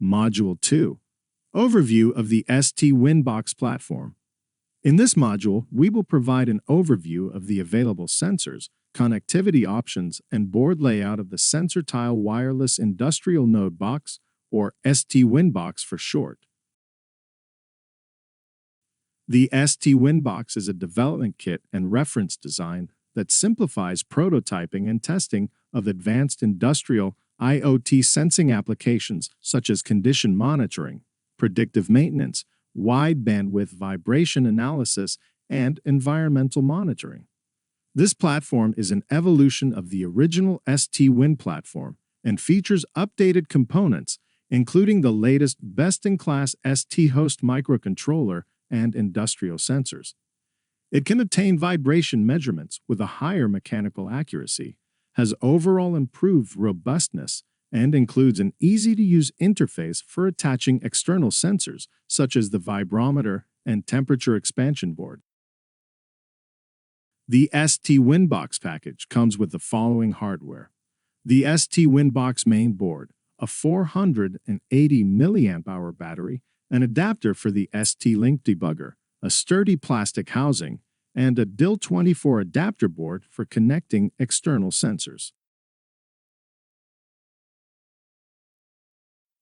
Module 2. Overview of the STWIN.box platform. In this module, we will provide an overview of the available sensors, connectivity options, and board layout of the SensorTile Wireless Industrial Node Box, or STWIN.box for short. The STWIN.box is a development kit and reference design that simplifies prototyping and testing of advanced industrial IoT sensing applications such as condition monitoring, predictive maintenance, wide bandwidth vibration analysis, and environmental monitoring. This platform is an evolution of the original STWIN platform and features updated components, including the latest best-in-class ST-host microcontroller and industrial sensors. It can obtain vibration measurements with a higher mechanical accuracy, has overall improved robustness, and includes an easy-to-use interface for attaching external sensors, such as the vibrometer and temperature expansion board. The STWIN.box package comes with the following hardware: the STWIN.box main board, a 480 mAh battery, an adapter for the ST-Link debugger, a sturdy plastic housing, and a DIL24 adapter board for connecting external sensors.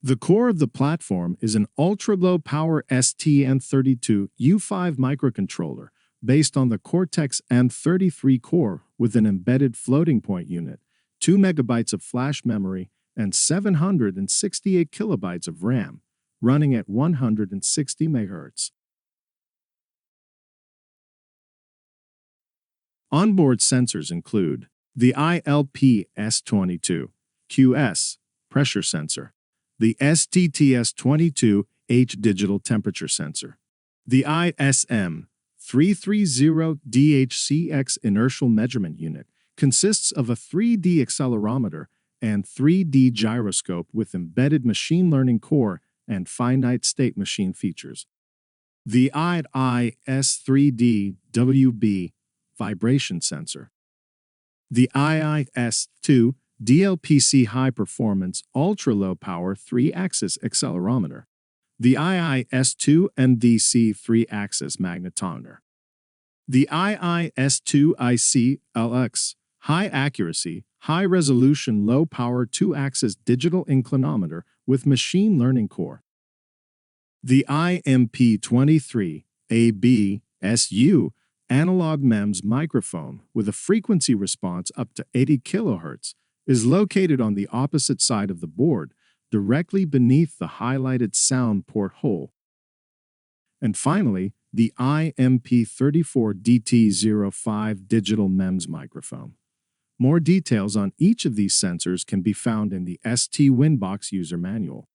The core of the platform is an ultra-low-power STM32U5 microcontroller based on the Cortex-M33 core with an embedded floating point unit, 2 MB of flash memory, and 768 KB of RAM, running at 160 MHz. Onboard sensors include the ILP-S22QS pressure sensor, the STTS22H digital temperature sensor, the ISM330DHCX inertial measurement unit consists of a 3D accelerometer and 3D gyroscope with embedded machine learning core and finite state machine features. The IIS3D-WB vibration sensor, the IIS2 DLPC high-performance ultra-low-power 3-axis accelerometer, the IIS2 MDC 3-axis magnetometer, the IIS2IC-LX high-accuracy, high-resolution, low-power 2-axis digital inclinometer with machine learning core, the IMP23AB-SU analog MEMS microphone with a frequency response up to 80 kHz is located on the opposite side of the board, directly beneath the highlighted sound port hole. And finally, the IMP34DT05 digital MEMS microphone. More details on each of these sensors can be found in the STWIN.box user manual.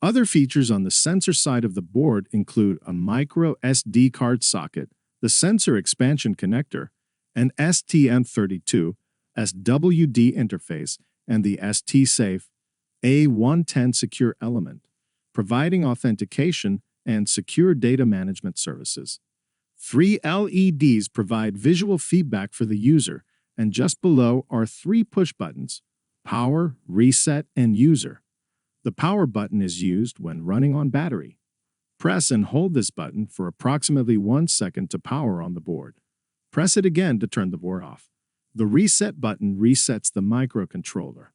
Other features on the sensor side of the board include a micro SD card socket, the sensor expansion connector, an STM32 SWD interface, and the ST-Safe A110 secure element, providing authentication and secure data management services. 3 LEDs provide visual feedback for the user, and just below are 3 push buttons: Power, Reset, and User. The power button is used when running on battery. Press and hold this button for approximately 1 second to power on the board. Press it again to turn the board off. The reset button resets the microcontroller.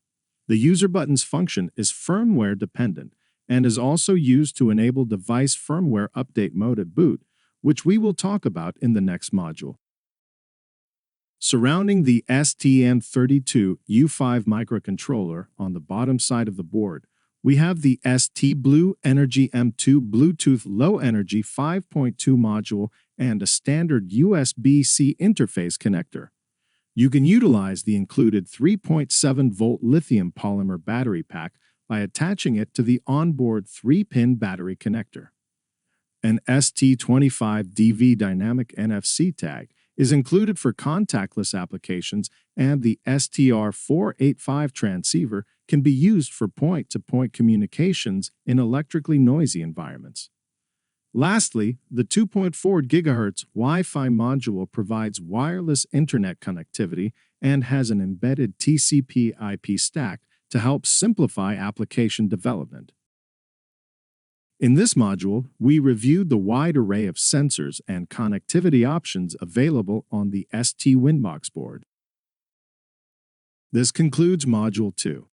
The user button's function is firmware dependent and is also used to enable device firmware update mode at boot, which we will talk about in the next module. Surrounding the STM32U5 microcontroller on the bottom side of the board, we have the ST Blue Energy M2 Bluetooth Low Energy 5.2 module and a standard USB-C interface connector. You can utilize the included 3.7-volt lithium polymer battery pack by attaching it to the onboard 3-pin battery connector. An ST25DV dynamic NFC tag is included for contactless applications, and the STR485 transceiver can be used for point-to-point communications in electrically noisy environments. Lastly, the 2.4 GHz Wi-Fi module provides wireless internet connectivity and has an embedded TCP/IP stack to help simplify application development. In this module, we reviewed the wide array of sensors and connectivity options available on the STWIN.box board. This concludes Module 2.